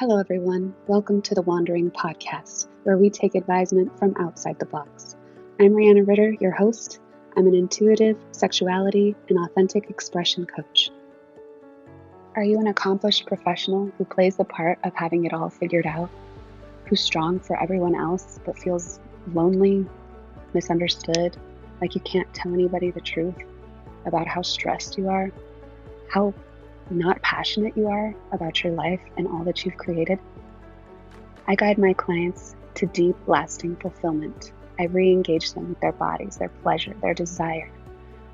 Hello, everyone. Welcome to the Wandering Podcast, where we take advisement from outside the box. I'm Rihanna Ritter, your host. I'm an intuitive, sexuality, and authentic expression coach. Are you an accomplished professional who plays the part of having it all figured out? Who's strong for everyone else, but feels lonely, misunderstood, like you can't tell anybody the truth about how stressed you are, how not passionate you are about your life and all that you've created? I guide my clients to deep, lasting fulfillment. I re-engage them with their bodies, their pleasure, their desire.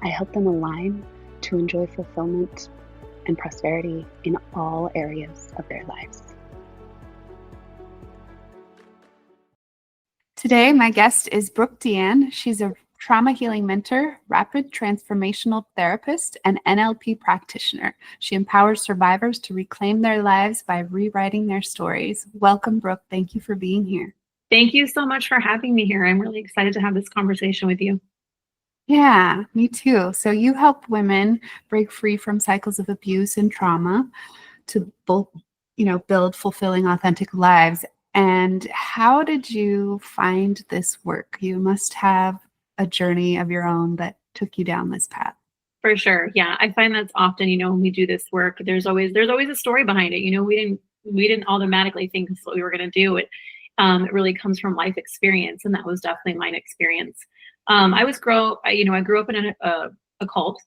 I help them align to enjoy fulfillment and prosperity in all areas of their lives. Today, my guest is Brooke Deanne. She's a trauma healing mentor, rapid transformational therapist, and NLP practitioner. She empowers survivors to reclaim their lives by rewriting their stories. Welcome, Brooke. Thank you for being here. Thank you so much for having me here. I'm really excited to have this conversation with you. Yeah, me too. So you help women break free from cycles of abuse and trauma to both, build fulfilling, authentic lives. And how did you find this work? You must have a journey of your own that took you down this path. For sure. Yeah. I find that's often, when we do this work, there's always a story behind it. We didn't automatically think this is what we were going to do. It really comes from life experience. And that was definitely my experience. I grew up in a cult.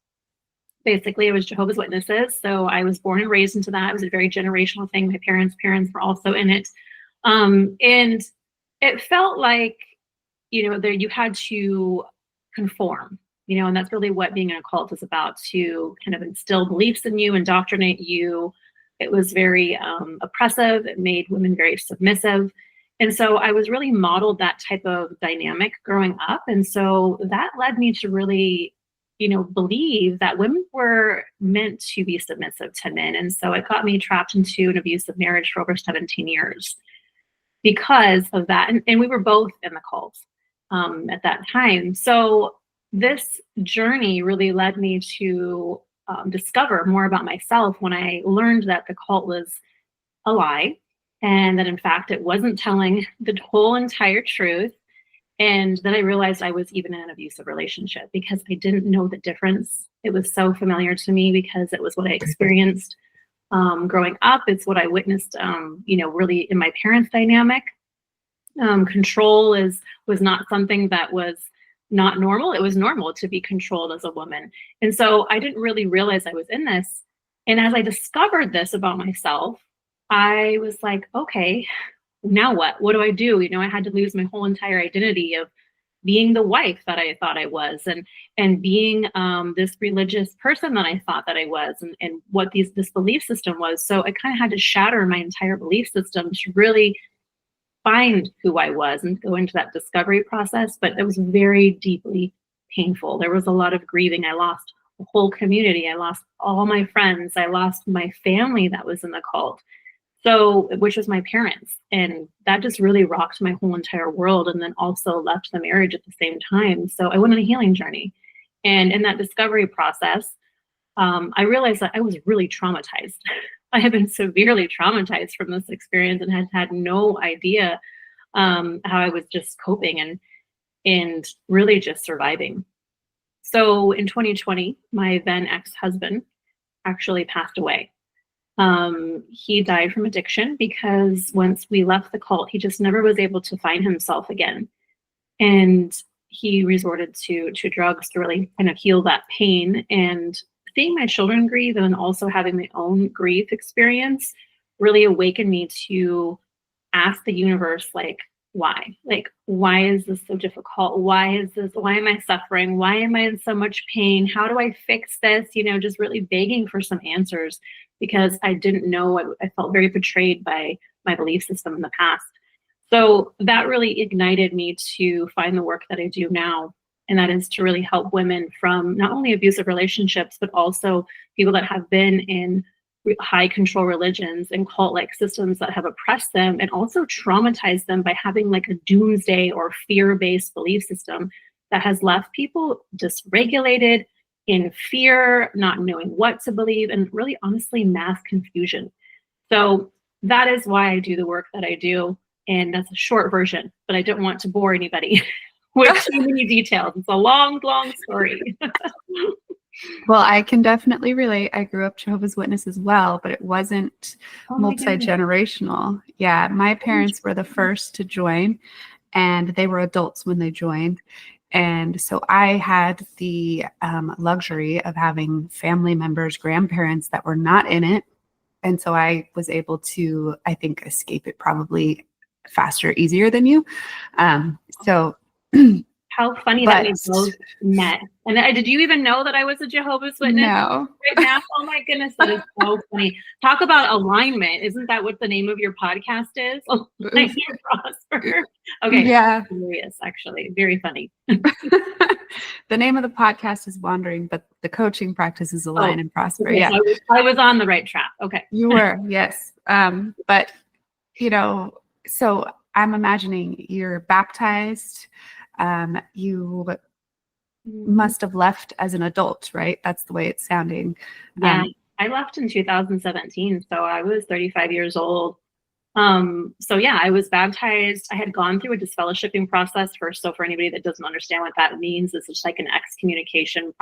Basically, it was Jehovah's Witnesses. So I was born and raised into that. It was a very generational thing. My parents were also in it. And it felt like, there you had to conform, and that's really what being in a cult is about, to kind of instill beliefs in you, indoctrinate you. It was very oppressive. It made women very submissive. And so I was really modeled that type of dynamic growing up. And so that led me to really, believe that women were meant to be submissive to men. And so it got me trapped into an abusive marriage for over 17 years because of that. And we were both in the cult at that time. So this journey really led me to discover more about myself when I learned that the cult was a lie, and that in fact it wasn't telling the whole entire truth. And then I realized I was even in an abusive relationship because I didn't know the difference. It was so familiar to me because it was what I experienced growing up. It's what I witnessed, really in my parents' dynamic. Control was not something that was not normal. It was normal to be controlled as a woman. And so I didn't really realize I was in this. And as I discovered this about myself, I was like, okay, now what? What do I do? I had to lose my whole entire identity of being the wife that I thought I was, and being this religious person that I thought that I was, and what this belief system was. So I kind of had to shatter my entire belief system to really find who I was and go into that discovery process. But it was very deeply painful. There was a lot of grieving. I lost the whole community. I lost all my friends. I lost my family that was in the cult. So, which was my parents. And that just really rocked my whole entire world. And then also left the marriage at the same time. So I went on a healing journey. And in that discovery process, I realized that I was really traumatized. I had been severely traumatized from this experience and had no idea how I was just coping and really just surviving. So in 2020, my then ex-husband actually passed away. He died from addiction because once we left the cult, he just never was able to find himself again. And he resorted to drugs to really kind of heal that pain. And seeing my children grieve and then also having my own grief experience really awakened me to ask the universe, why? Why is this so difficult? Why am I suffering? Why am I in so much pain? How do I fix this? Just really begging for some answers because I didn't know. I felt very betrayed by my belief system in the past. So that really ignited me to find the work that I do now. And that is to really help women from not only abusive relationships, but also people that have been in high control religions and cult-like systems that have oppressed them and also traumatized them by having a doomsday or fear-based belief system that has left people dysregulated, in fear, not knowing what to believe, and really honestly mass confusion. So that is why I do the work that I do. And that's a short version, but I don't want to bore anybody with too many details. It's a long, long story. Well, I can definitely relate. I grew up Jehovah's Witness as well, but it wasn't multi-generational. Yeah, my parents were the first to join, and they were adults when they joined. And so I had the luxury of having family members, grandparents that were not in it. And so I was able to, I think, escape it probably faster, easier than you. So how funny that we both met. And did you even know that I was a Jehovah's Witness? No. Right now? Oh my goodness, that is so funny. Talk about alignment. Isn't that what the name of your podcast is? Align and Prosper. Okay. Yeah. Hilarious, actually. Very funny. The name of the podcast is Wandering, but the coaching practice is Align and Prosper. Okay, Yeah. I was on the right track. Okay. You were, yes. But, so I'm imagining you're baptized. You must have left as an adult, right? That's the way it's sounding. Yeah, I left in 2017, so I was 35 years old. So yeah, I was baptized. I had gone through a disfellowshipping process first. So for anybody that doesn't understand what that means, it's just like an excommunication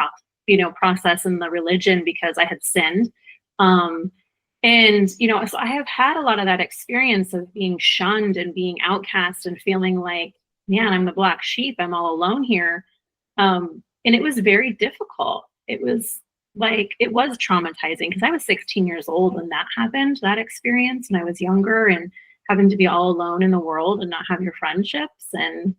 process in the religion because I had sinned. And, so I have had a lot of that experience of being shunned and being outcast and feeling like, man, I'm the black sheep. I'm all alone here. And it was very difficult. It was traumatizing because I was 16 years old when that happened, that experience. And I was younger and having to be all alone in the world and not have your friendships and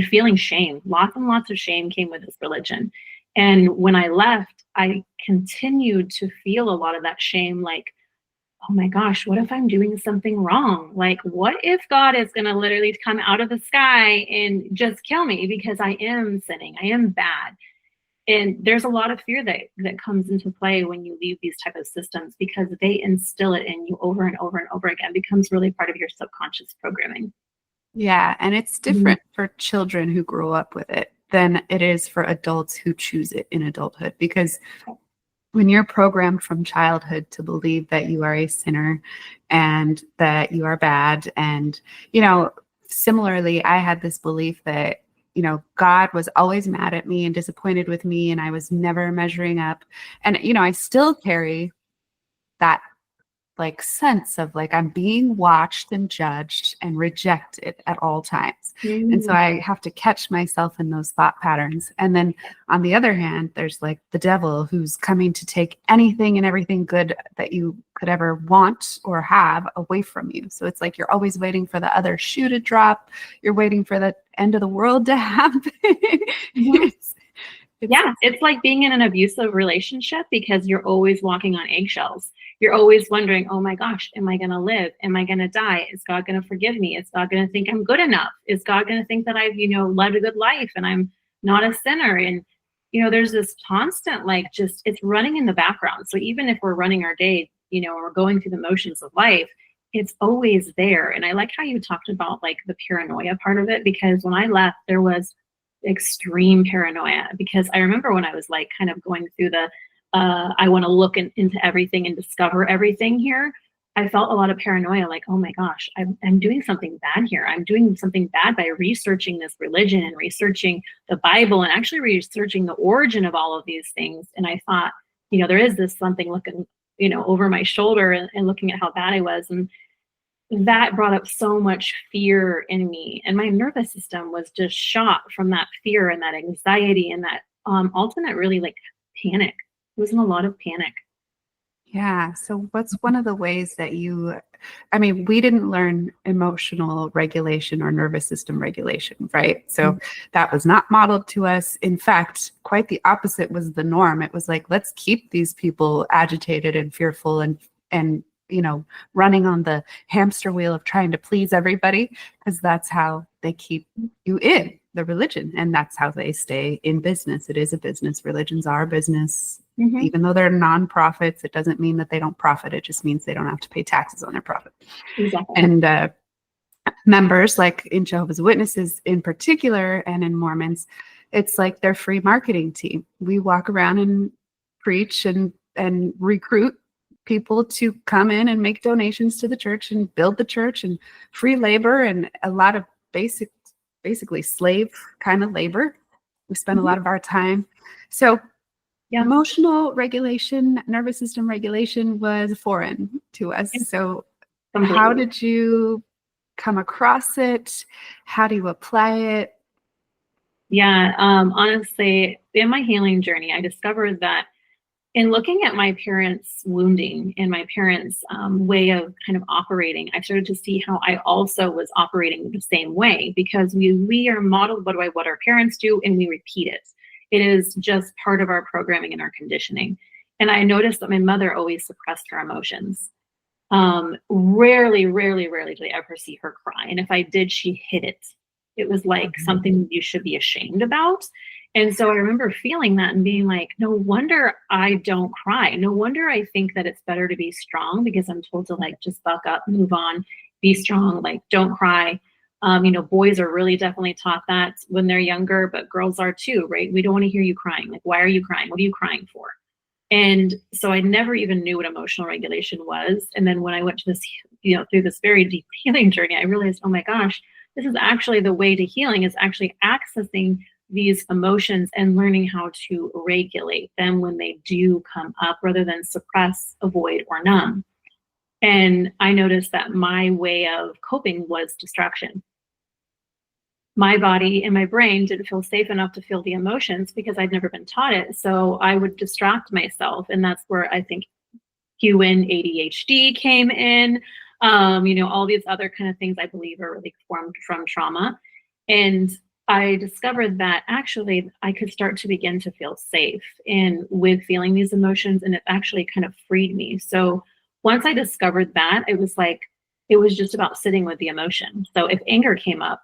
feeling shame. Lots and lots of shame came with this religion. And when I left, I continued to feel a lot of that shame, like, oh my gosh, what if I'm doing something wrong? Like, what if God is going to literally come out of the sky and just kill me because I am sinning, I am bad. And there's a lot of fear that comes into play when you leave these type of systems because they instill it in you over and over and over again. It becomes really part of your subconscious programming. Yeah, and it's different for children who grow up with it than it is for adults who choose it in adulthood, because when you're programmed from childhood to believe that you are a sinner and that you are bad, and, similarly, I had this belief that, God was always mad at me and disappointed with me, and I was never measuring up. And, I still carry that sense of I'm being watched and judged and rejected at all times. And so I have to catch myself in those thought patterns. And then on the other hand, there's the devil who's coming to take anything and everything good that you could ever want or have away from you. So it's you're always waiting for the other shoe to drop. You're waiting for the end of the world to happen. It's like being in an abusive relationship because you're always walking on eggshells. You're always wondering, oh my gosh, am I going to live? Am I going to die? Is God going to forgive me? Is God going to think I'm good enough? Is God going to think that I've, led a good life and I'm not a sinner? And, there's this constant, it's running in the background. So even if we're running our day, we're going through the motions of life, it's always there. And I like how you talked about the paranoia part of it, because when I left, there was extreme paranoia, because I remember when I was kind of going through the I want to look into everything and discover everything here, I felt a lot of paranoia, oh my gosh, I'm doing something bad here. I'm doing something bad by researching this religion and researching the Bible and actually researching the origin of all of these things. And I thought, there is this something looking, over my shoulder and looking at how bad I was. And that brought up so much fear in me, and my nervous system was just shot from that fear and that anxiety and that ultimate really panic. It was in a lot of panic. Yeah. So what's one of the ways that we didn't learn emotional regulation or nervous system regulation, right? So that was not modeled to us. In fact, quite the opposite was the norm. It was let's keep these people agitated and fearful and running on the hamster wheel of trying to please everybody, because that's how they keep you in the religion, and that's how they stay in business. It is a business. Religions are a business. Even though they're nonprofits, it doesn't mean that they don't profit. It just means they don't have to pay taxes on their profit. Exactly. And members, in Jehovah's Witnesses in particular, and in Mormons, it's their free marketing team. We walk around and preach and recruit people to come in and make donations to the church and build the church, and free labor and a lot of basically slave kind of labor. We spend a lot of our time. So emotional regulation, nervous system regulation was foreign to us. So how did you come across it? How do you apply it? Yeah, honestly, in my healing journey, I discovered that in looking at my parents' wounding and my parents' way of kind of operating, I started to see how I also was operating the same way, because we are modeled by what our parents do, and we repeat it. It is just part of our programming and our conditioning. And I noticed that my mother always suppressed her emotions. Rarely did I ever see her cry. And if I did, she hid it. It was like something you should be ashamed about. And so I remember feeling that and being like, no wonder I don't cry. No wonder I think that it's better to be strong, because I'm told to like just buck up, move on, be strong, like don't cry. Boys are really definitely taught that when they're younger, but girls are too, right? We don't want to hear you crying. Like, why are you crying? What are you crying for? And so I never even knew what emotional regulation was. And then when I went to this, through this very deep healing journey, I realized, oh my gosh, this is actually the way to healing, is actually accessing these emotions and learning how to regulate them when they do come up, rather than suppress, avoid, or numb. And I noticed that my way of coping was distraction. My body and my brain didn't feel safe enough to feel the emotions because I'd never been taught it. So I would distract myself. And that's where I think QN ADHD came in. All these other kind of things I believe are really formed from trauma. And I discovered that actually I could start to begin to feel safe with feeling these emotions, and it actually kind of freed me. So once I discovered that, it was just about sitting with the emotion. So if anger came up,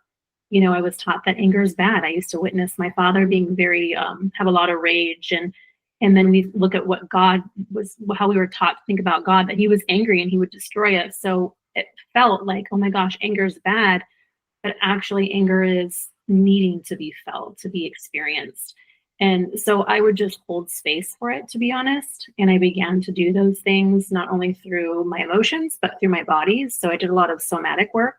I was taught that anger is bad. I used to witness my father being very, have a lot of rage. And then we look at what God was, how we were taught to think about God, that he was angry and he would destroy us. So it felt like, oh my gosh, anger is bad. But actually anger is needing to be felt, to be experienced. And so I would just hold space for it, to be honest. And I began to do those things, not only through my emotions, but through my body. So I did a lot of somatic work.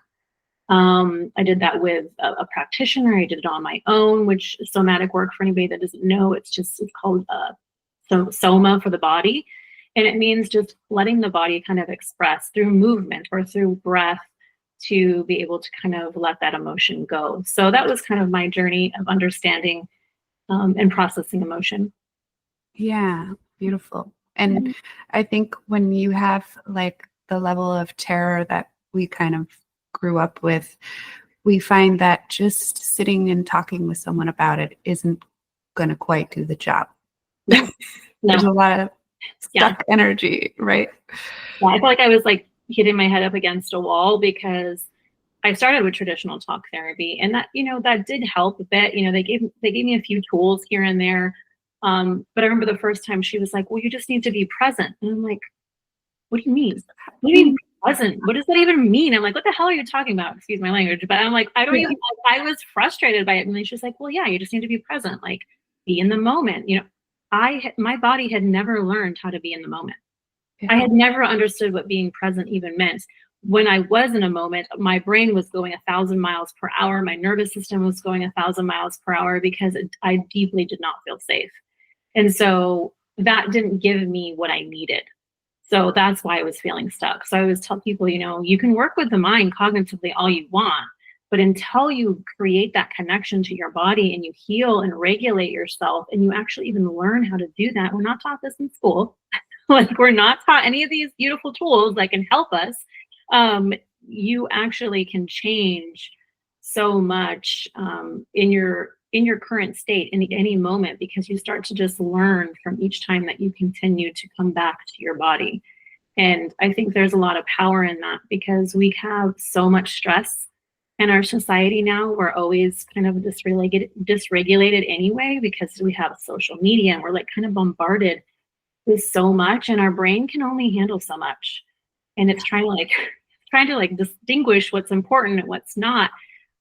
I did that with a practitioner. I did it on my own, which somatic work, for anybody that doesn't know, it's called soma for the body. And it means just letting the body kind of express through movement or through breath to be able to kind of let that emotion go. So that was kind of my journey of understanding and processing emotion. Yeah, beautiful. And I think when you have like the level of terror that we kind of grew up with, we find that just sitting and talking with someone about it isn't going to quite do the job. No. There's a lot of stuck energy, right? Yeah, I felt like I was like hitting my head up against a wall, because I started with traditional talk therapy, and that, that did help a bit. They gave me a few tools here and there. But I remember the first time she was like, well, you just need to be present. And I'm like, what do you mean? What do you mean present? What does that even mean? I'm like, what the hell are you talking about? Excuse my language. But I'm like, I don't even, I was frustrated by it. And then she's like, well, yeah, you just need to be present, like be in the moment. My body had never learned how to be in the moment. Yeah. I had never understood what being present even meant. When I was in a moment, my brain was going 1,000 miles per hour. My nervous system was going 1,000 miles per hour, because I deeply did not feel safe. And so that didn't give me what I needed. So that's why I was feeling stuck. So I always tell people, you can work with the mind cognitively all you want, but until you create that connection to your body and you heal and regulate yourself, and you actually even learn how to do that. We're not taught this in school. Like, we're not taught any of these beautiful tools that can help us. You actually can change so much in your current state in any moment, because you start to just learn from each time that you continue to come back to your body. And I think there's a lot of power in that, because we have so much stress in our society now. We're always kind of dysregulated anyway, because we have social media and we're like kind of bombarded with so much, and our brain can only handle so much. And it's trying to distinguish what's important and what's not,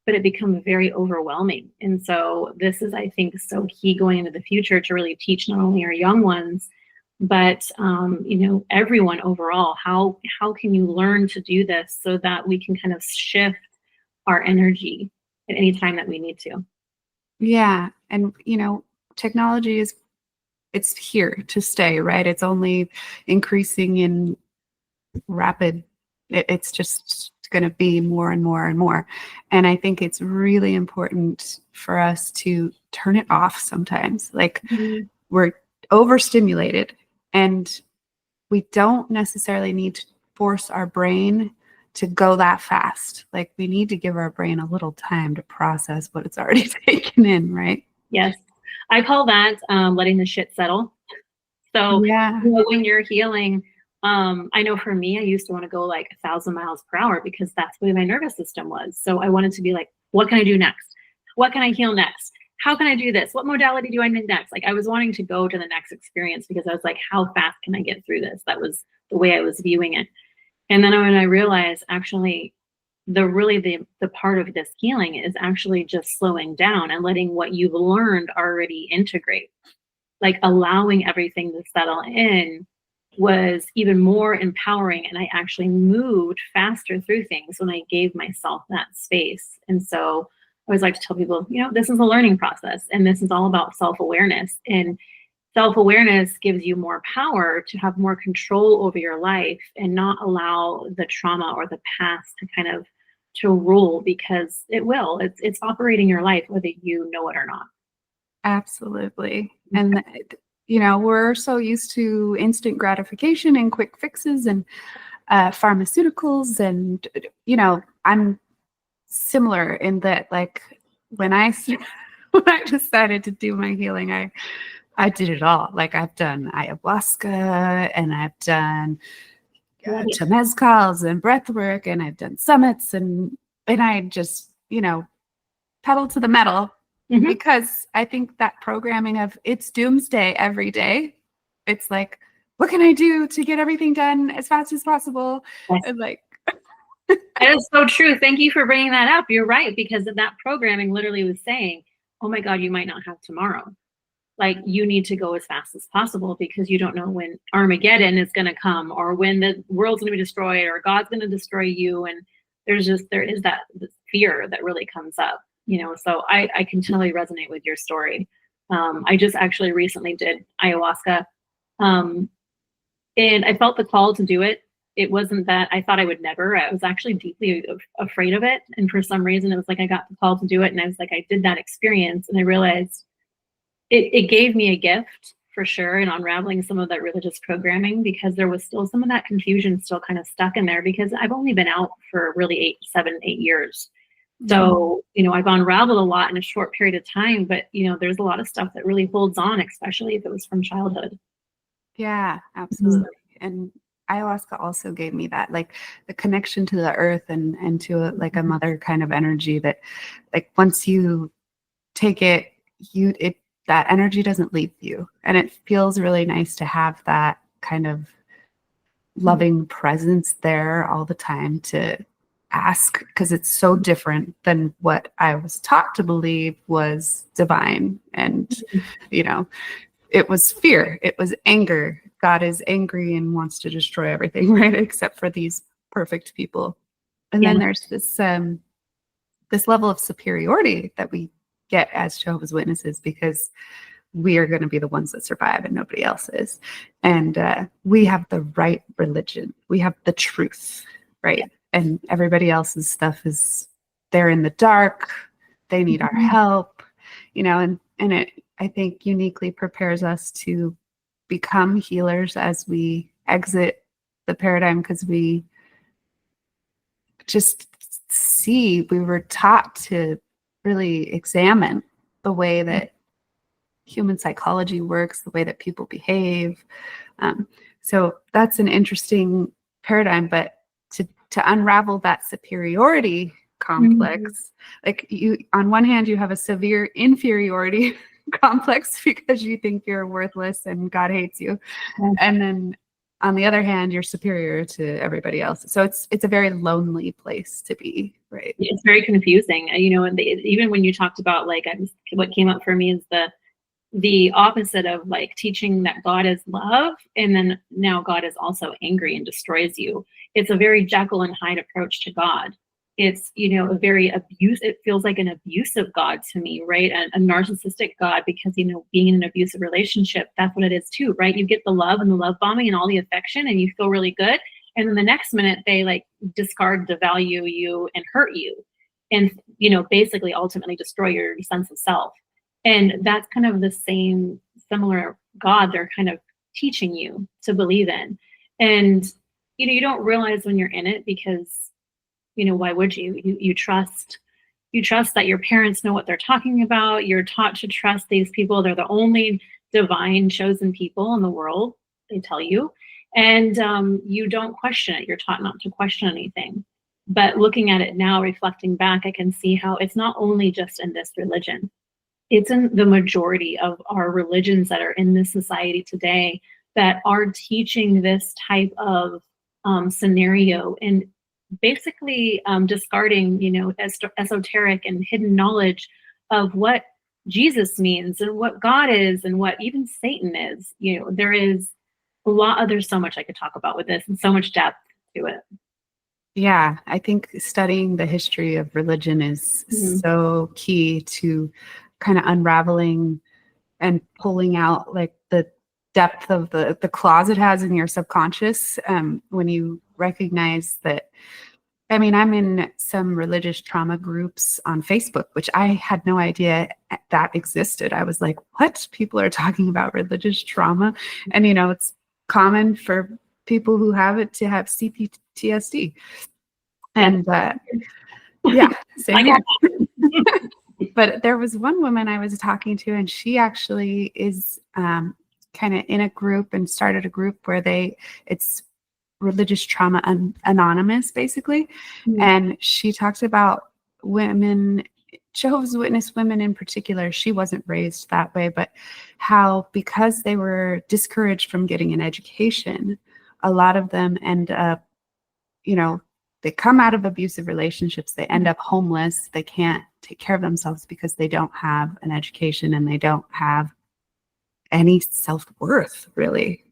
but it becomes very overwhelming. And so this is, I think, so key going into the future, to really teach not only our young ones, But everyone overall, how can you learn to do this so that we can kind of shift our energy at any time that we need to? Yeah. And, technology it's here to stay, right? It's only increasing in rapid, it's just going to be more and more and more. And I think it's really important for us to turn it off sometimes. Like we're overstimulated and we don't necessarily need to force our brain to go that fast. Like we need to give our brain a little time to process what it's already taken in, right? Yes. I call that letting the shit settle. So yeah, when you're healing, I know for me, I used to want to go like 1,000 miles per hour because that's the way my nervous system was. So I wanted to be like, what can I do next? What can I heal next? How can I do this? What modality do I need next? Like I was wanting to go to the next experience because I was like, how fast can I get through this? That was the way I was viewing it. And then when I realized actually the part of this healing is actually just slowing down and letting what you've learned already integrate, like allowing everything to settle in was even more empowering. And I actually moved faster through things when I gave myself that space. And so I always like to tell people, this is a learning process and this is all about self-awareness. And self-awareness gives you more power to have more control over your life and not allow the trauma or the past to kind of to rule, because it's operating your life whether you know it or not. Absolutely. And we're so used to instant gratification and quick fixes and pharmaceuticals. And, I'm similar in that, like, when I decided to do my healing, I did it all. Like, I've done ayahuasca and I've done temazcals and breath work and I've done summits and I just, pedal to the metal. Mm-hmm. Because I think that programming of it's doomsday every day, it's like, what can I do to get everything done as fast as possible? Yes. And like, that is so true. Thank you for bringing that up. You're right, because that programming literally was saying, oh my God, you might not have tomorrow. Like you need to go as fast as possible because you don't know when Armageddon is going to come or when the world's going to be destroyed or God's going to destroy you. And there is that fear that really comes up. So I can totally resonate with your story. I just actually recently did ayahuasca, and I felt the call to do it. It wasn't that I thought I would never. I was actually deeply afraid of it. And for some reason, it was like I got the call to do it. And I was like, I did that experience. And I realized it gave me a gift for sure in unraveling some of that religious programming, because there was still some of that confusion still kind of stuck in there, because I've only been out for really 7, 8 years. So, I've unraveled a lot in a short period of time, but, there's a lot of stuff that really holds on, especially if it was from childhood. Yeah, absolutely. Mm-hmm. And ayahuasca also gave me that, like the connection to the earth and to like a mother kind of energy that, like, once you take it, that energy doesn't leave you. And it feels really nice to have that kind of loving presence there all the time to ask, because it's so different than what I was taught to believe was divine. And, it was fear, it was anger. God is angry and wants to destroy everything, right? Except for these perfect people. And then there's this level of superiority that we get as Jehovah's Witnesses, because we are going to be the ones that survive and nobody else is. And we have the right religion. We have the truth, right? Yeah. And everybody else's stuff they're in the dark. They need our help, and it, I think, uniquely prepares us to become healers as we exit the paradigm, because we just we were taught to really examine the way that human psychology works, the way that people behave. So that's an interesting paradigm, but to unravel that superiority complex, like on one hand, you have a severe inferiority complex because you think you're worthless and God hates you. And then on the other hand, you're superior to everybody else. So it's a very lonely place to be, right? It's very confusing, and even when you talked about, like, what came up for me is the opposite of like teaching that God is love, and then now God is also angry and destroys you. It's a very Jekyll and Hyde approach to God. It's, a very it feels like an abusive God to me, right? A narcissistic God, because, being in an abusive relationship, that's what it is too, right? You get the love and the love bombing and all the affection and you feel really good. And then the next minute they like discard, devalue you and hurt you and, basically ultimately destroy your sense of self. And that's kind of the same similar God they're kind of teaching you to believe in. And, you don't realize when you're in it because, why would you? You trust that your parents know what they're talking about. You're taught to trust these people. They're the only divine chosen people in the world, they tell you. And you don't question it. You're taught not to question anything. But looking at it now, reflecting back, I can see how it's not only just in this religion. It's in the majority of our religions that are in this society today that are teaching this type of scenario and basically discarding, esoteric and hidden knowledge of what Jesus means and what God is and what even Satan is. There is there's so much I could talk about with this and so much depth to it. Yeah, I think studying the history of religion is so key to kind of unraveling and pulling out like the depth of the claws it has in your subconscious when you recognize that. I mean, I'm in some religious trauma groups on Facebook, which I had no idea that existed. I was like, what? People are talking about religious trauma? And, it's common for people who have it to have CPTSD. And yeah, same here. But there was one woman I was talking to, and she actually is kind of in a group and started a group where it's religious trauma anonymous, basically. And she talks about women, Jehovah's Witness women in particular. She wasn't raised that way, but how because they were discouraged from getting an education, a lot of them end up, they come out of abusive relationships, they end up homeless, they can't take care of themselves because they don't have an education and they don't have any self-worth, really.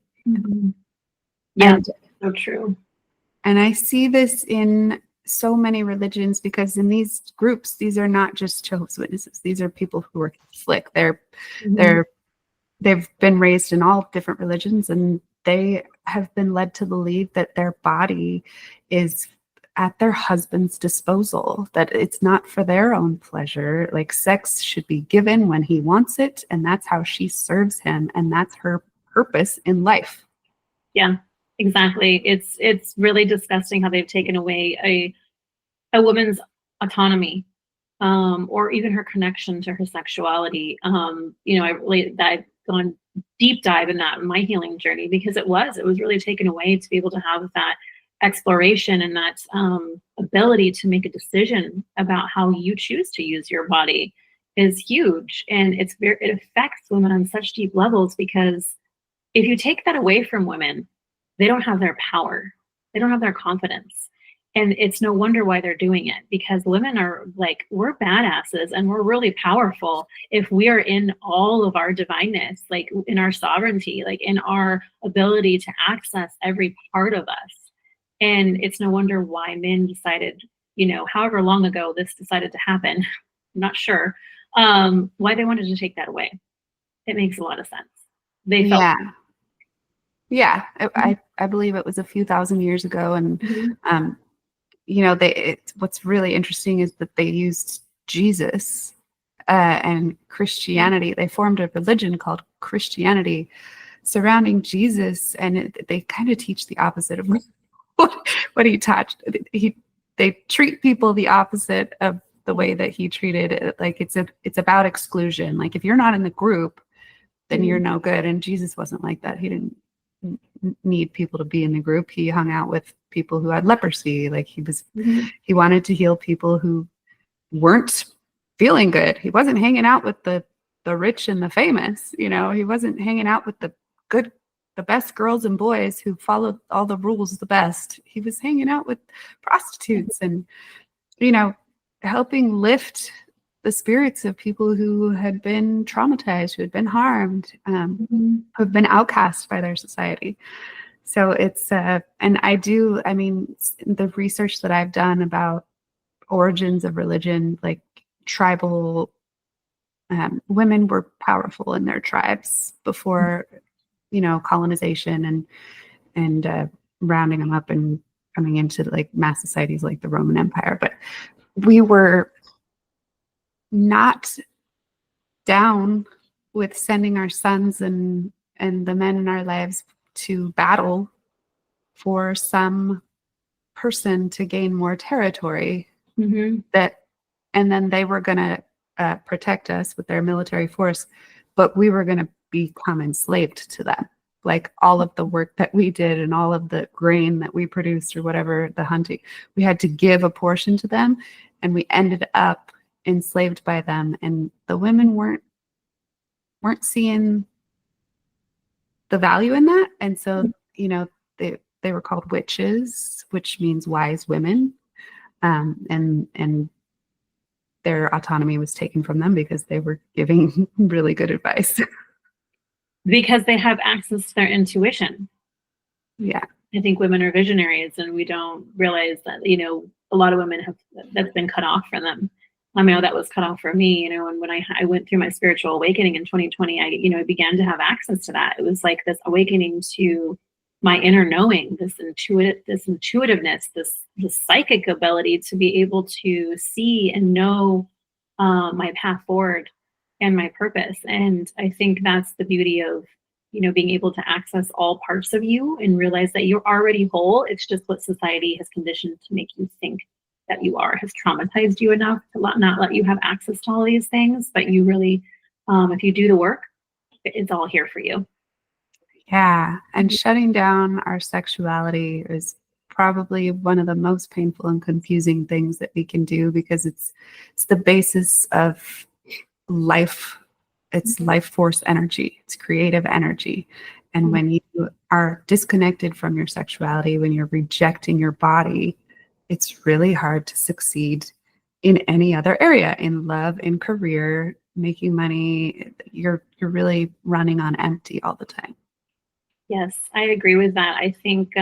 Yeah, so true. And I see this in so many religions because in these groups, these are not just Jehovah's Witnesses. These are people who are Catholic. They've been raised in all different religions, and they have been led to believe that their body is at their husband's disposal, that it's not for their own pleasure. Like sex should be given when he wants it, and that's how she serves him, and that's her purpose in life. Yeah, exactly. It's really disgusting how they've taken away a woman's autonomy, or even her connection to her sexuality. I've gone deep dive in that in my healing journey because it was really taken away to be able to have that exploration and that ability to make a decision about how you choose to use your body is huge. And it affects women on such deep levels, because if you take that away from women, they don't have their power, they don't have their confidence. And it's no wonder why they're doing it, because women are like, we're badasses and we're really powerful if we are in all of our divineness, like in our sovereignty, like in our ability to access every part of us. And it's no wonder why men decided, however long ago this decided to happen, I'm not sure, why they wanted to take that away. It makes a lot of sense. They felt. Yeah. I believe it was a few thousand years ago. And, what's really interesting is that they used Jesus and Christianity. They formed a religion called Christianity surrounding Jesus. And they kind of teach the opposite of what he taught. They treat people the opposite of the way that he treated it. Like it's about exclusion. Like if you're not in the group, then you're no good. And Jesus wasn't like that. He didn't need people to be in the group. He hung out with people who had leprosy. Like he wanted to heal people who weren't feeling good. He wasn't hanging out with the rich and the famous. He wasn't hanging out with the best girls and boys who followed all the rules the best. He was hanging out with prostitutes and, helping lift the spirits of people who had been traumatized, who had been harmed, who have been outcast by their society. So it's, and I mean, the research that I've done about origins of religion, like tribal women were powerful in their tribes before, colonization and rounding them up and coming into like mass societies like the Roman Empire. But we were not down with sending our sons and the men in our lives to battle for some person to gain more territory that, and then they were going to protect us with their military force, but we were going to become enslaved to them. Like all of the work that we did and all of the grain that we produced or whatever, the hunting, we had to give a portion to them, and we ended up enslaved by them. And the women weren't seeing the value in that. And so, they were called witches, which means wise women. And their autonomy was taken from them because they were giving really good advice. Because they have access to their intuition. Yeah. I think women are visionaries, and we don't realize that, a lot of women that's been cut off from them. I know that was cut off for me, and when I went through my spiritual awakening in 2020, I began to have access to that. It was like this awakening to my inner knowing, this intuitiveness, this psychic ability to be able to see and know my path forward and my purpose. And I think that's the beauty of, being able to access all parts of you and realize that you're already whole. It's just what society has conditioned to make you think that you are, has traumatized you enough to not let you have access to all these things. But you really, if you do the work, it's all here for you. Yeah. And shutting down our sexuality is probably one of the most painful and confusing things that we can do, because it's the basis of life. It's life force energy. It's creative energy. And when you are disconnected from your sexuality, when you're rejecting your body, it's really hard to succeed in any other area, in love, in career, making money. You're really running on empty all the time. Yes, I agree with that. I think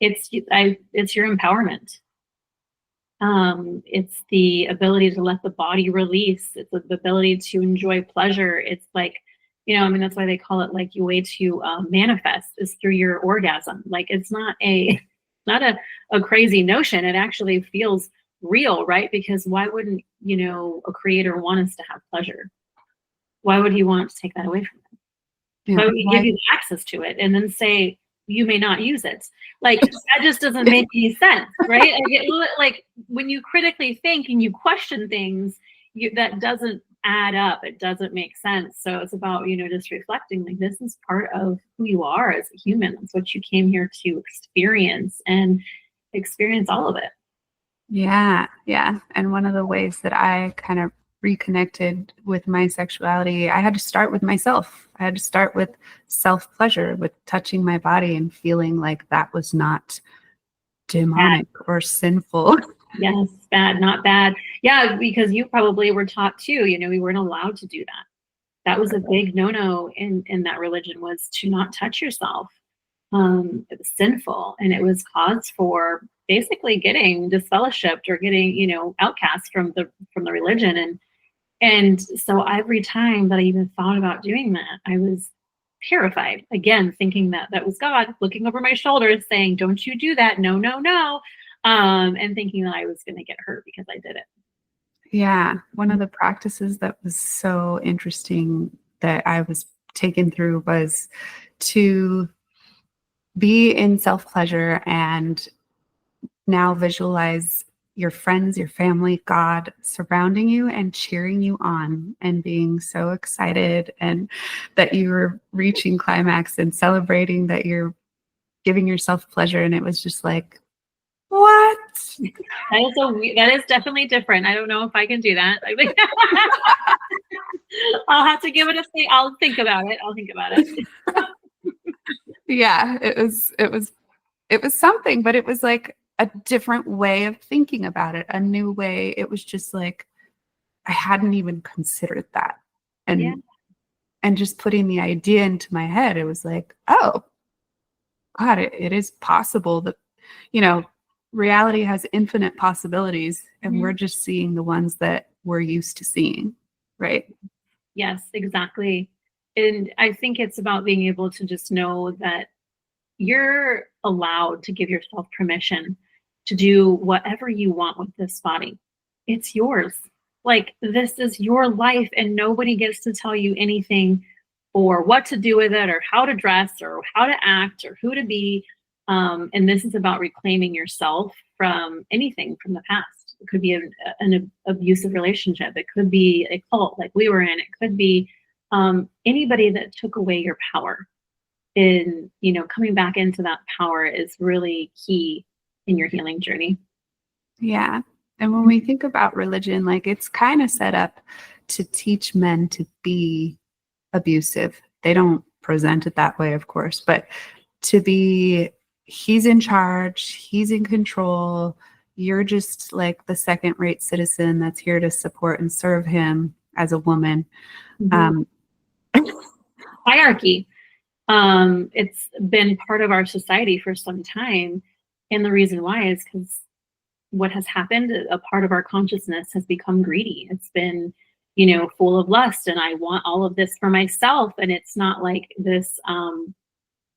it's your empowerment. It's the ability to let the body release. It's the ability to enjoy pleasure. It's like, that's why they call it like your way to manifest is through your orgasm. Like it's not a crazy notion. It actually feels real, right? Because why wouldn't, a creator want us to have pleasure? Why would he want to take that away from us? Yeah, why would he give you access to it and then say, you may not use it? Like that just doesn't make any sense, right? Like when you critically think and you question things, that doesn't add up. It doesn't make sense. So it's about, just reflecting like this is part of who you are as a human. That's what you came here to experience, and experience all of it. Yeah. Yeah. And one of the ways that I kind of reconnected with my sexuality, I had to start with myself. I had to start with self-pleasure, with touching my body and feeling like that was not demonic or sinful. Yes, bad, not bad. Yeah, because you probably were taught too, we weren't allowed to do that. That was a big no-no in that religion, was to not touch yourself. It was sinful, and it was cause for basically getting disfellowshipped or getting, outcast from the religion. And so every time that I even thought about doing that, I was terrified, again, thinking that was God looking over my shoulder saying, don't you do that. No, no, no. And thinking that I was going to get hurt because I did it. Yeah. One of the practices that was so interesting that I was taken through was to be in self-pleasure and now visualize your friends, your family, God surrounding you and cheering you on and being so excited and that you're reaching climax and celebrating that you're giving yourself pleasure. And it was just like, what? That is definitely different. I don't know if I can do that. I'll have to give it a think. I'll think about it. Yeah, it was something, but it was like a different way of thinking about it, a new way. It was just like, I hadn't even considered that. And Yeah. and just putting the idea into my head, it was like, oh God, it is possible that, reality has infinite possibilities, and we're just seeing the ones that we're used to seeing, right? Yes, exactly. And I think it's about being able to just know that you're allowed to give yourself permission to do whatever you want with this body. It's yours. Like, this is your life, and nobody gets to tell you anything or what to do with it or how to dress or how to act or who to be. And this is about reclaiming yourself from anything from the past. It could be an abusive relationship. It could be a cult like we were in. It could be anybody that took away your power. In coming back into that power is really key in your healing journey. Yeah. And when we think about religion, like, it's kind of set up to teach men to be abusive. They don't present it that way, of course, but to be, he's in charge, he's in control, you're just like the second-rate citizen that's here to support and serve him as a woman. Hierarchy. It's been part of our society for some time. And the reason why is because what has happened, a part of our consciousness has become greedy. It's been, full of lust, and I want all of this for myself. And it's not like this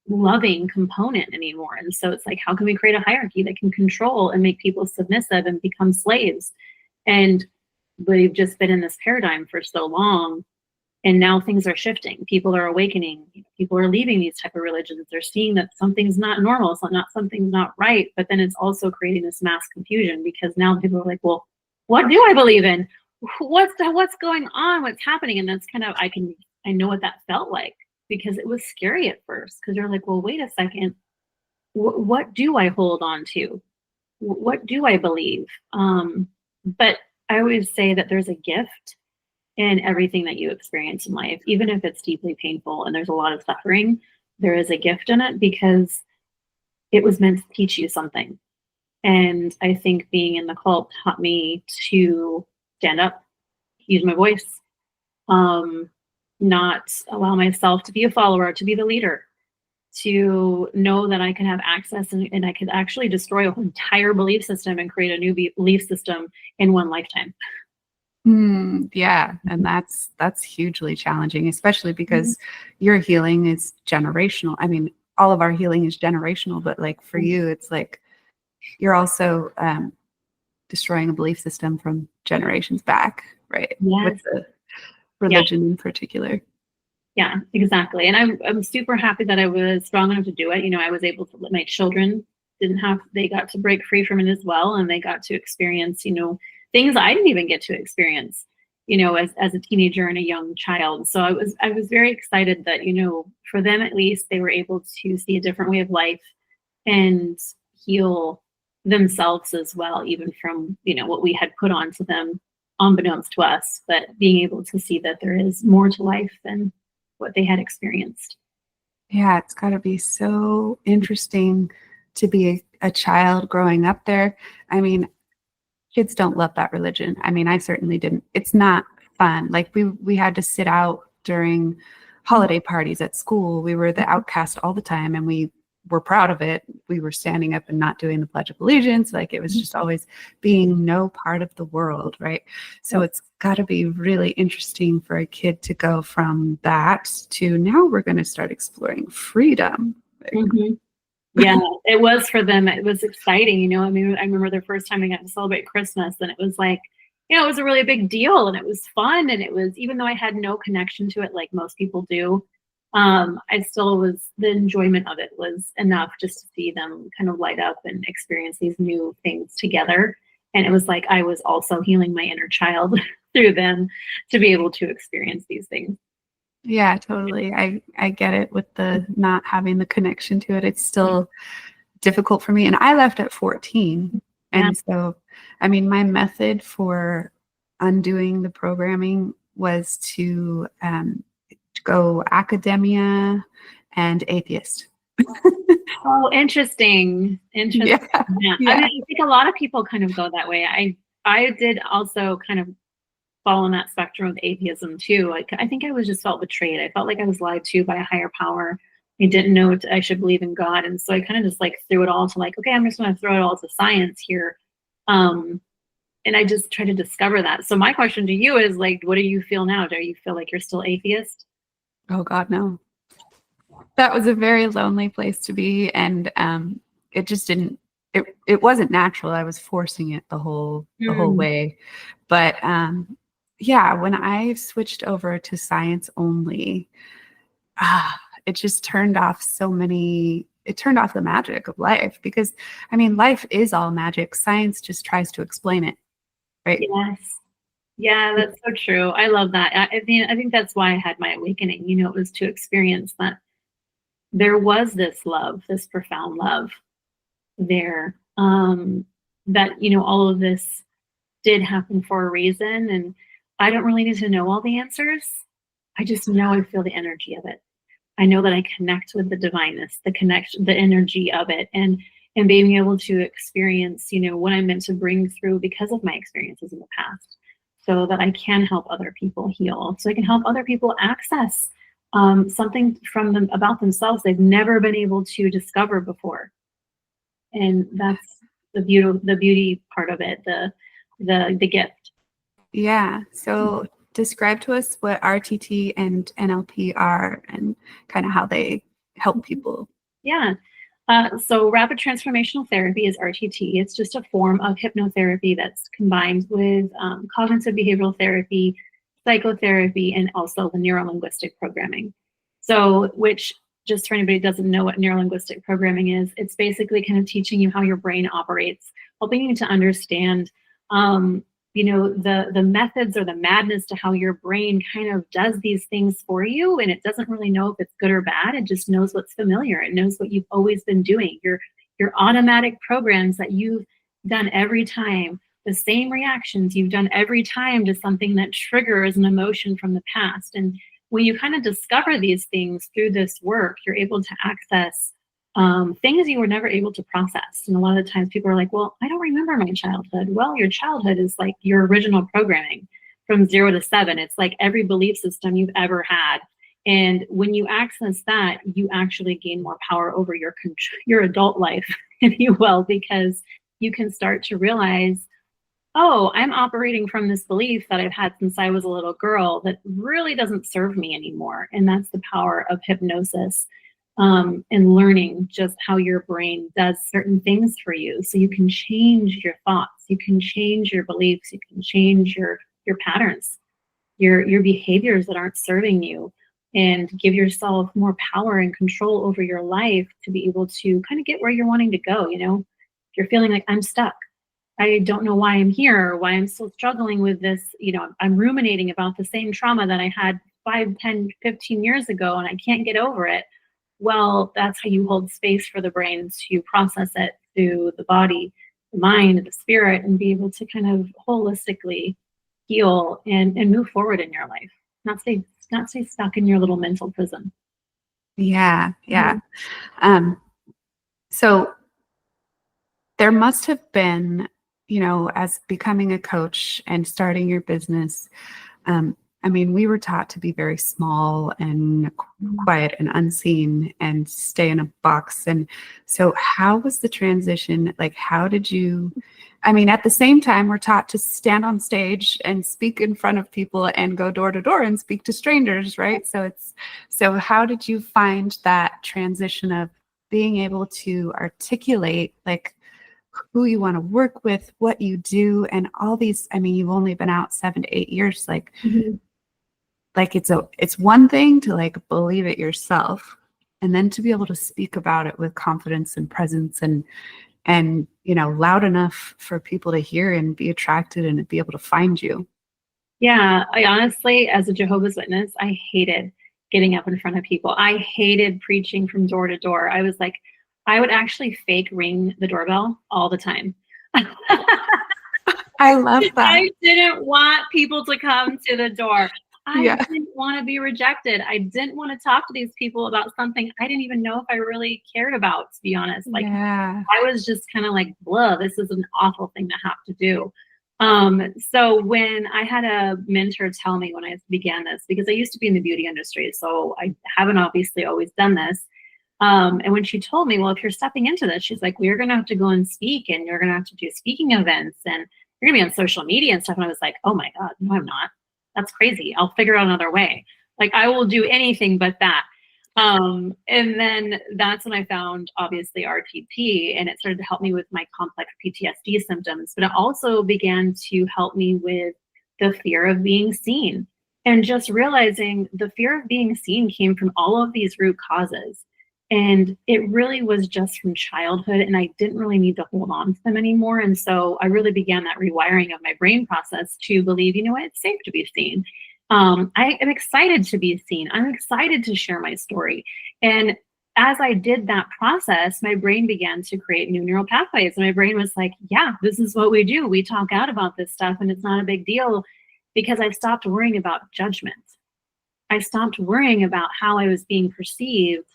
loving component anymore. And so it's like, how can we create a hierarchy that can control and make people submissive and become slaves? And we've just been in this paradigm for so long. And now things are shifting. People are awakening. People are leaving these type of religions. They're seeing that something's not normal. So something's not right. But then it's also creating this mass confusion, because now people are like, well, what do I believe in? What's going on? What's happening? And that's kind of, I know what that felt like, because it was scary at first, because you're like, well, wait a second. What do I hold on to? What do I believe? But I always say that there's a gift in everything that you experience in life, even if it's deeply painful and there's a lot of suffering, there is a gift in it, because it was meant to teach you something. And I think being in the cult taught me to stand up, use my voice, not allow myself to be a follower, to be the leader, to know that I can have access and I could actually destroy a whole entire belief system and create a new belief system in one lifetime. Yeah. And that's hugely challenging, especially because your healing is generational. I mean, all of our healing is generational, but like for you, it's like you're also destroying a belief system from generations back, right? Yes. With the religion in particular. Yeah, exactly. And I'm super happy that I was strong enough to do it. I was able to let my children they got to break free from it as well. And they got to experience, things I didn't even get to experience, as a teenager and a young child. So I was very excited that, for them, at least, they were able to see a different way of life and heal themselves as well, even from, what we had put onto them unbeknownst to us, but being able to see that there is more to life than what they had experienced. Yeah, it's got to be so interesting to be a child growing up there. I mean, kids don't love that religion. I mean, I certainly didn't. It's not fun. Like we had to sit out during holiday parties at school. We were the outcast all the time, and we were proud of it. We were standing up and not doing the Pledge of Allegiance. Like, it was just always being no part of the world, right? So it's got to be really interesting for a kid to go from that to now we're going to start exploring freedom. Yeah, it was for them. It was exciting, I mean, I remember the first time I got to celebrate Christmas, and it was like, it was a really big deal, and it was fun, and it was, even though I had no connection to it like most people do, I still the enjoyment of it was enough just to see them kind of light up and experience these new things together. And it was like I was also healing my inner child through them to be able to experience these things. Yeah, totally. I get it with the not having the connection to it. It's still difficult for me. And I left at 14. And so, I mean, my method for undoing the programming was to go academia and atheist. Oh, interesting. Yeah. I mean, I think a lot of people kind of go that way. I did also kind of fall on that spectrum of atheism too. Like, I think I was just felt betrayed. I felt like I was lied to by a higher power. I didn't know I should believe in God. And so I kind of just like threw it all to like, okay, I'm just going to throw it all to science here. And I just try to discover that. So my question to you is like, what do you feel now? Do you feel like you're still atheist? Oh God, no. That was a very lonely place to be. And it just didn't, it wasn't natural. I was forcing it the whole way. But yeah, when I switched over to science only, it just turned off it turned off the magic of life, because I mean, life is all magic. Science just tries to explain it, right? Yes. Yeah, that's so true. I love that. I think that's why I had my awakening. You know, it was to experience that there was this love, this profound love there. That, you know, all of this did happen for a reason. And I don't really need to know all the answers. I just know I feel the energy of it. I know that I connect with the divineness, the energy of it, and being able to experience, you know, what I'm meant to bring through because of my experiences in the past, so that I can help other people heal, so I can help other people access something from them about themselves they've never been able to discover before. And that's the beauty part of it, the gift. Yeah. So describe to us what RTT and NLP are, and kind of how they help people. Yeah. So rapid transformational therapy is RTT. It's just a form of hypnotherapy that's combined with cognitive behavioral therapy, psychotherapy, and also the neuro-linguistic programming. So, which, just for anybody who doesn't know what neuro-linguistic programming is, it's basically kind of teaching you how your brain operates, helping you to understand you know, the methods or the madness to how your brain kind of does these things for you, and it doesn't really know if it's good or bad. It just knows what's familiar. It knows what you've always been doing. Your automatic programs that you've done every time, the same reactions you've done every time to something that triggers an emotion from the past. And when you kind of discover these things through this work, you're able to access things you were never able to process. And a lot of the times people are like, well, I don't remember my childhood. Well, your childhood is like your original programming from 0 to 7. It's like every belief system you've ever had. And when you access that, you actually gain more power over your adult life, if you will, because you can start to realize, oh, I'm operating from this belief that I've had since I was a little girl that really doesn't serve me anymore. And that's the power of hypnosis. And learning just how your brain does certain things for you, so you can change your thoughts, you can change your beliefs, you can change your patterns, your behaviors that aren't serving you, and give yourself more power and control over your life to be able to kind of get where you're wanting to go. You know, if you're feeling like, I'm stuck, I don't know why I'm here, or why I'm still struggling with this, you know, I'm ruminating about the same trauma that I had 5, 10, 15 years ago, and I can't get over it. Well, that's how you hold space for the brain to process it through the body, the mind, the spirit, and be able to kind of holistically heal and move forward in your life. Not stay stuck in your little mental prison. Yeah. Yeah. So there must have been, you know, as becoming a coach and starting your business, I mean, we were taught to be very small and quiet and unseen and stay in a box. And so how was the transition? Like, how did you, I mean, at the same time, we're taught to stand on stage and speak in front of people and go door to door and speak to strangers, right? So how did you find that transition of being able to articulate, like, who you want to work with, what you do, and all these? I mean, you've only been out 7 to 8 years, like, like it's one thing to like believe it yourself, and then to be able to speak about it with confidence and presence and you know, loud enough for people to hear and be attracted and be able to find you. Yeah, I honestly, as a Jehovah's Witness, I hated getting up in front of people. I hated preaching from door to door. I was like, I would actually fake ring the doorbell all the time. I love that. I didn't want people to come to the door. I didn't want to be rejected. I didn't want to talk to these people about something I didn't even know if I really cared about, to be honest. Like, I was just kind of like, blah, this is an awful thing to have to do. So when I had a mentor tell me when I began this, because I used to be in the beauty industry, so I haven't obviously always done this. And when she told me, well, if you're stepping into this, she's like, well, you're going to have to go and speak, and you're going to have to do speaking events, and you're going to be on social media and stuff. And I was like, oh my God, no, I'm not. That's crazy. I'll figure out another way. Like, I will do anything but that. And then that's when I found, obviously, RTT, and it started to help me with my complex PTSD symptoms, but it also began to help me with the fear of being seen, and just realizing the fear of being seen came from all of these root causes. And it really was just from childhood, and I didn't really need to hold on to them anymore. And so I really began that rewiring of my brain process to believe, you know what, it's safe to be seen. I am excited to be seen. I'm excited to share my story. And as I did that process, my brain began to create new neural pathways. And my brain was like, yeah, this is what we do. We talk out about this stuff, and it's not a big deal, because I stopped worrying about judgment. I stopped worrying about how I was being perceived,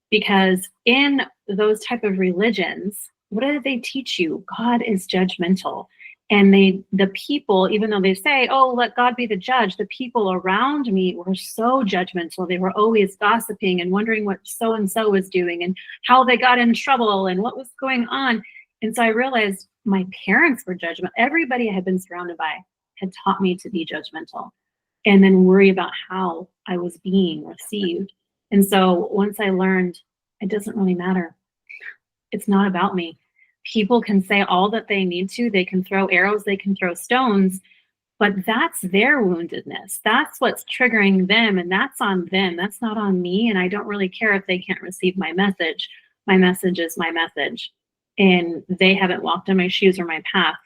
because in those type of religions, what do they teach you? God is judgmental. And the people, even though they say, oh, let God be the judge, the people around me were so judgmental. They were always gossiping and wondering what so-and-so was doing and how they got in trouble and what was going on. And so I realized my parents were judgmental. Everybody I had been surrounded by had taught me to be judgmental and then worry about how I was being received. And so once I learned, it doesn't really matter. It's not about me. People can say all that they need to. They can throw arrows, they can throw stones, but that's their woundedness. That's what's triggering them, and that's on them. That's not on me. And I don't really care if they can't receive my message. My message is my message. And they haven't walked in my shoes or my path.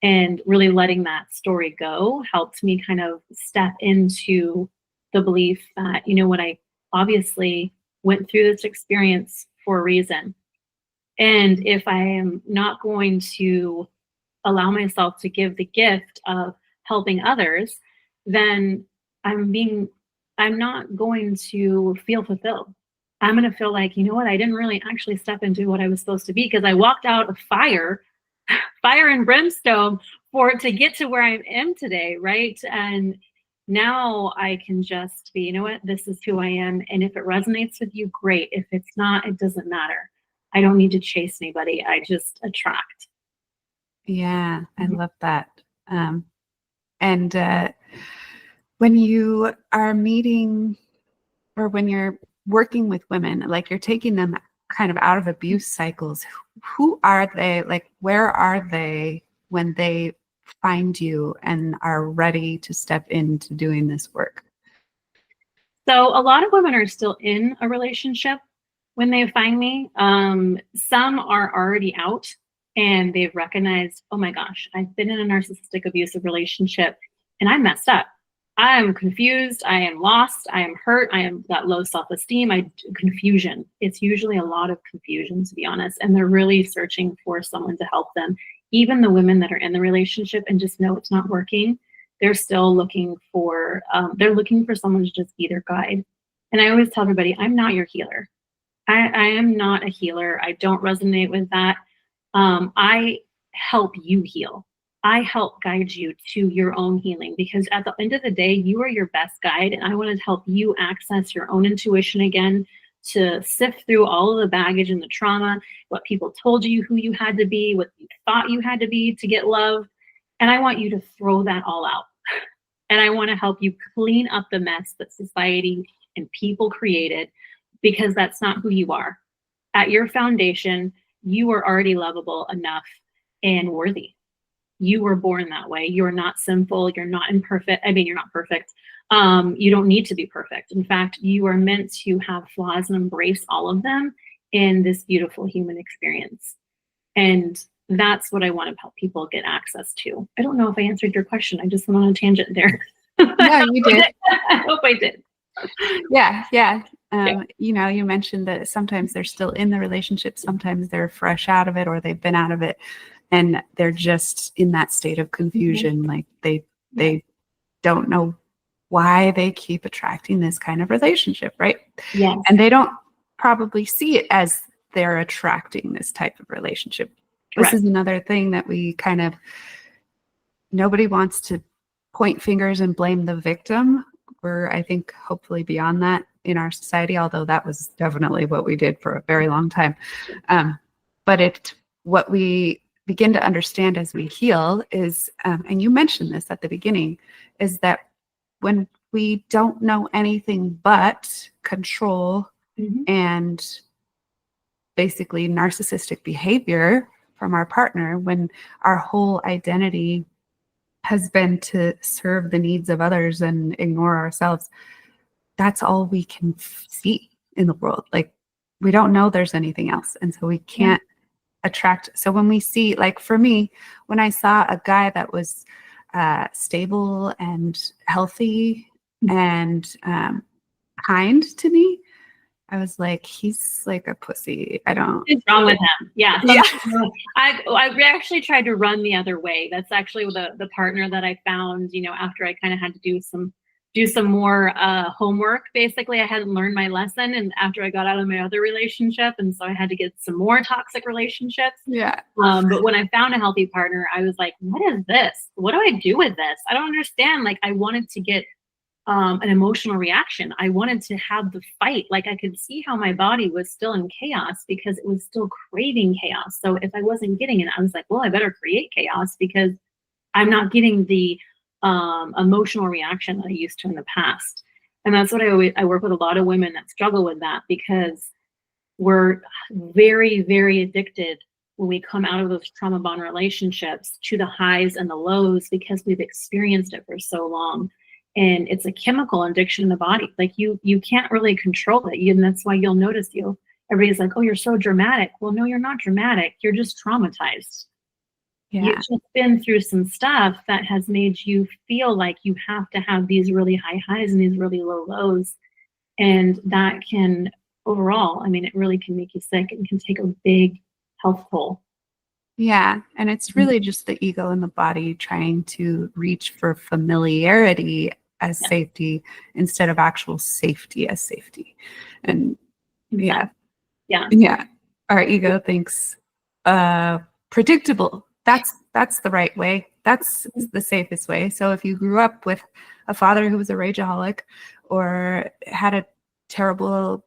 And really letting that story go helped me kind of step into the belief that, you know what, I obviously went through this experience for a reason. And if I am not going to allow myself to give the gift of helping others, then I'm not going to feel fulfilled. I'm going to feel like, you know what, I didn't really actually step into what I was supposed to be, because I walked out of fire and brimstone to get to where I am today, right? And now I can just be, you know what, this is who I am. And if it resonates with you, great. If it's not, it doesn't matter. I don't need to chase anybody. I just attract. Yeah, I love that. And when you are meeting, or when you're working with women, like you're taking them kind of out of abuse cycles, who are they? Like, where are they when they find you and are ready to step into doing this work? So a lot of women are still in a relationship when they find me. Some are already out and they've recognized, oh my gosh, I've been in a narcissistic abusive relationship and I messed up. I am confused. I am lost. I am hurt. I am that low self-esteem. Confusion. It's usually a lot of confusion, to be honest. And they're really searching for someone to help them. Even the women that are in the relationship and just know it's not working, they're still looking for, someone to just be their guide. And I always tell everybody, I'm not your healer. I am not a healer. I don't resonate with that. I help you heal. I help guide you to your own healing, because at the end of the day, you are your best guide. And I want to help you access your own intuition again, to sift through all of the baggage and the trauma, what people told you who you had to be, what you thought you had to be to get love. And I want you to throw that all out. And I want to help you clean up the mess that society and people created, because that's not who you are. At your foundation, you are already lovable enough and worthy. You were born that way. You're not sinful. You're not imperfect. I mean, you're not perfect. You don't need to be perfect. In fact, you are meant to have flaws and embrace all of them in this beautiful human experience. And that's what I want to help people get access to. I don't know if I answered your question. I just went on a tangent there. No, you did. I hope I did. Yeah. You know, you mentioned that sometimes they're still in the relationship, sometimes they're fresh out of it, or they've been out of it, and they're just in that state of confusion. Like they don't know why they keep attracting this kind of relationship, right? Yes. And they don't probably see it as they're attracting this type of relationship. Correct. This is another thing that we kind of nobody wants to point fingers and blame the victim. We're, I think, hopefully beyond that in our society, although that was definitely what we did for a very long time. But what we begin to understand as we heal is, and you mentioned this at the beginning, is that when we don't know anything but control and basically narcissistic behavior from our partner, when our whole identity has been to serve the needs of others and ignore ourselves, that's all we can see in the world. Like, we don't know there's anything else. And so we can't attract. So when we see, like for me, when I saw a guy that was stable and healthy and kind to me, I was like, he's like a pussy. I don't. What's wrong with him? Yeah. Yeah. I actually tried to run the other way. That's actually the partner that I found, you know, after I kind of had to do some more homework. Basically, I hadn't learned my lesson, and after I got out of my other relationship, and so I had to get some more toxic relationships. Yeah. But when I found a healthy partner, I was like, what is this? What do I do with this? I don't understand. Like, I wanted to get an emotional reaction. I wanted to have the fight. Like, I could see how my body was still in chaos because it was still craving chaos. So if I wasn't getting it, I was like, well, I better create chaos because I'm not getting the emotional reaction that I used to in the past. And that's what I work with a lot of women that struggle with that, because we're very, very addicted when we come out of those trauma bond relationships to the highs and the lows because we've experienced it for so long. And it's a chemical addiction in the body. Like, you can't really control it. And that's why you'll notice everybody's like, oh, you're so dramatic. Well, no, you're not dramatic. You're just traumatized. Yeah. You've just been through some stuff that has made you feel like you have to have these really high highs and these really low lows. And that can overall, I mean, it really can make you sick and can take a big health toll. Yeah. And it's really just the ego and the body trying to reach for familiarity as safety instead of actual safety as safety. And yeah. Our ego thinks predictable. That's the right way. That's the safest way. So if you grew up with a father who was a rageaholic or had a terrible,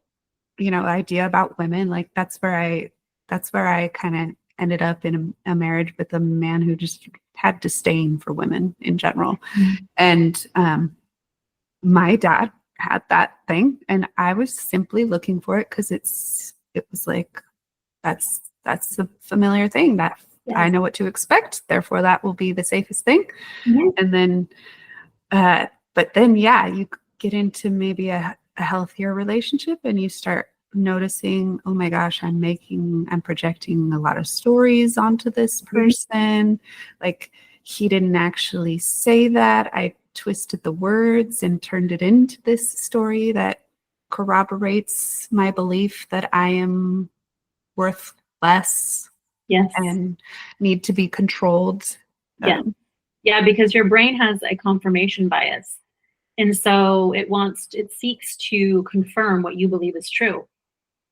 idea about women, like that's where I kind of ended up in a marriage with a man who just had disdain for women in general. And my dad had that thing, and I was simply looking for it because it was like, that's a familiar thing that I know what to expect. Therefore, that will be the safest thing. And then, but then, you get into maybe a healthier relationship and you start noticing, oh my gosh, I'm projecting a lot of stories onto this person. Like, he didn't actually say that. I twisted the words and turned it into this story that corroborates my belief that I am worth less and need to be controlled. Because your brain has a confirmation bias. And so it seeks to confirm what you believe is true.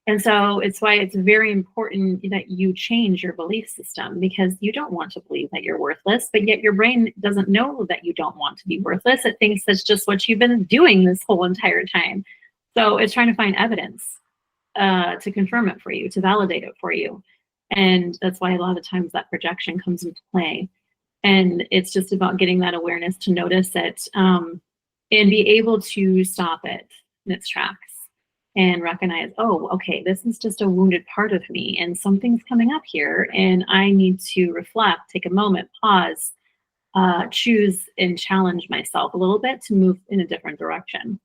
And so it's why it's very important that you change your belief system, because you don't want to believe that you're worthless, but yet your brain doesn't know that you don't want to be worthless. It thinks that's just what you've been doing this whole entire time. So it's trying to find evidence to confirm it for you, to validate it for you. And that's why a lot of times that projection comes into play. And it's just about getting that awareness to notice it and be able to stop it in its tracks and recognize, oh, okay, this is just a wounded part of me and something's coming up here and I need to reflect, take a moment, pause, choose and challenge myself a little bit to move in a different direction.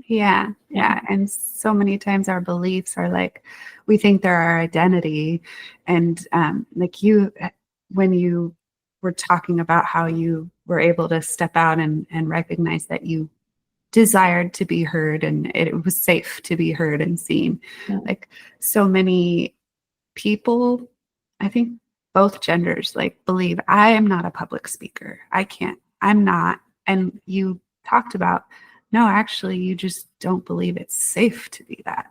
Yeah. And so many times our beliefs are like, we think they're our identity. And like when you were talking about how you were able to step out and recognize that you desired to be heard and it was safe to be heard and seen. Like, so many people, I think both genders, like, believe I am not a public speaker. I'm not. And you talked about, no, actually, you just don't believe it's safe to be that.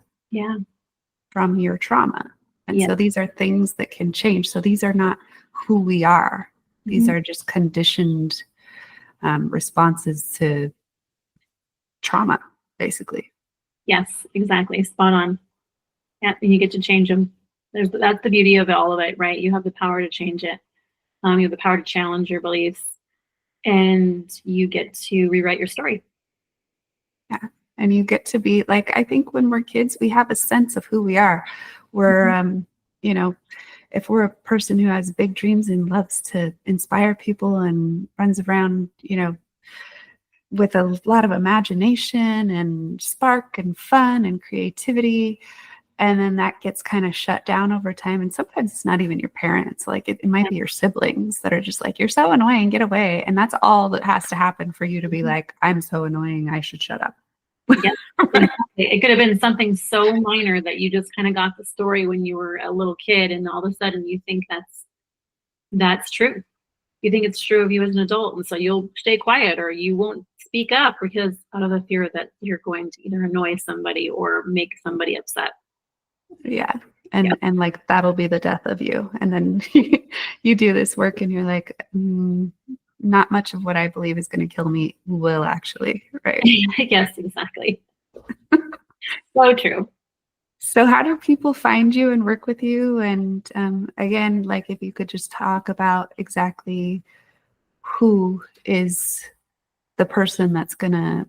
From your trauma. And so these are things that can change. So these are not who we are. These are just conditioned responses to trauma, basically. Yes, exactly. Spot on. Yeah, and you get to change them. That's the beauty of all of it, right? You have the power to change it. You have the power to challenge your beliefs, and you get to rewrite your story. Yeah. And you get to be like, I think when we're kids, we have a sense of who we are. We're, you know, if we're a person who has big dreams and loves to inspire people and runs around, you know, with a lot of imagination and spark and fun and creativity, and then that gets kind of shut down over time. And sometimes it's not even your parents. Like it might be your siblings that are just like, you're so annoying, get away. And that's all that has to happen for you to be like, I'm so annoying, I should shut up. Yes, exactly. It could have been something so minor that you just kind of got the story when you were a little kid, and all of a sudden you think that's true. You think it's true of you as an adult, and so you'll stay quiet or you won't speak up because out of the fear that you're going to either annoy somebody or make somebody upset. Yeah. And like that'll be the death of you. And then you do this work and you're like, not much of what I believe is going to kill me will actually, right? Yes, exactly. So true. So how do people find you and work with you? And again, like if you could just talk about exactly who is the person that's going to,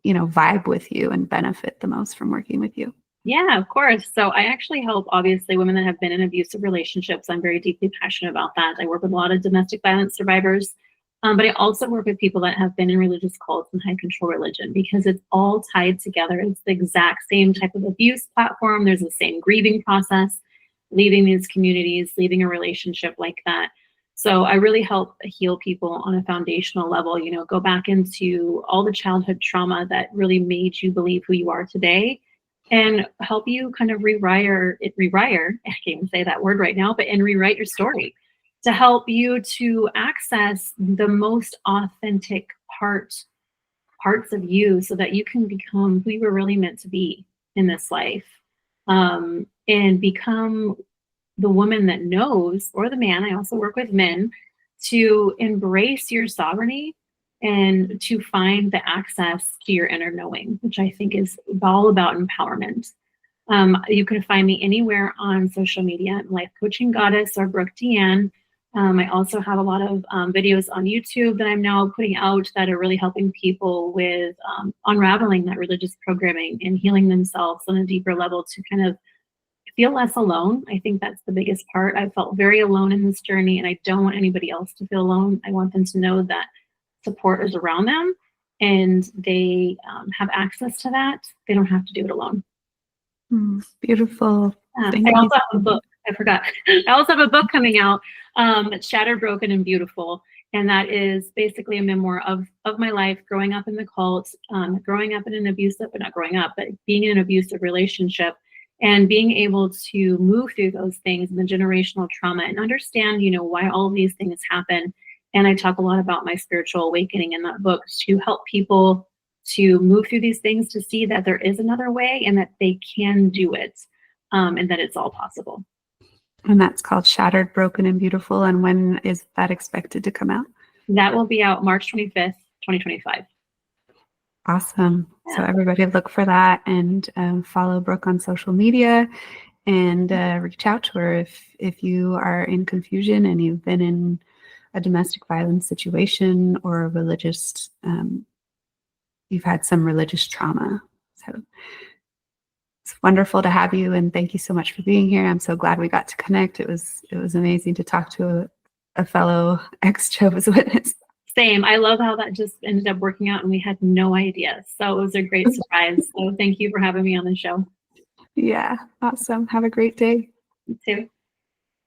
you know, vibe with you and benefit the most from working with you. Yeah, of course. So I actually help, obviously, women that have been in abusive relationships. I'm very deeply passionate about that. I work with a lot of domestic violence survivors, but I also work with people that have been in religious cults and high control religion because it's all tied together. It's the exact same type of abuse platform. There's the same grieving process, leaving these communities, leaving a relationship like that. So I really help heal people on a foundational level, you know, go back into all the childhood trauma that really made you believe who you are today, and help you kind of rewire, I can't even say that word right now, and rewrite your story to help you to access the most authentic parts of you so that you can become who you were really meant to be in this life, and become the woman that knows, or the man, I also work with men, to embrace your sovereignty and to find the access to your inner knowing, which I think is all about empowerment. You can find me anywhere on social media, Life Coaching Goddess or Brooke Deanne. I also have a lot of videos on YouTube that I'm now putting out that are really helping people with unraveling that religious programming and healing themselves on a deeper level to kind of feel less alone. I think that's the biggest part. I felt very alone in this journey, and I don't want anybody else to feel alone. I want them to know that support is around them and they have access to that. They don't have to do it alone. Beautiful. I also have a book. I forgot. I also have a book coming out, Shatter, Broken, and Beautiful. And that is basically a memoir of my life growing up in the cult, growing up in an abusive, but not growing up, but being in an abusive relationship, and being able to move through those things and the generational trauma and understand, you know, why all of these things happen. And I talk a lot about my spiritual awakening in that book to help people to move through these things, to see that there is another way and that they can do it, and that it's all possible. And that's called Shattered, Broken, and Beautiful. And when is that expected to come out? That will be out March 25th, 2025. Awesome. Yeah. So everybody look for that and follow Brooke on social media and reach out to her if you are in confusion and you've been in a domestic violence situation or a religious, you've had some religious trauma. So it's wonderful to have you, and thank you so much for being here. I'm so glad we got to connect. It was amazing to talk to a fellow ex-Jehovah's Witness. Same. I love how that just ended up working out and we had no idea. So it was a great surprise. So thank you for having me on the show. Yeah, awesome. Have a great day. You too.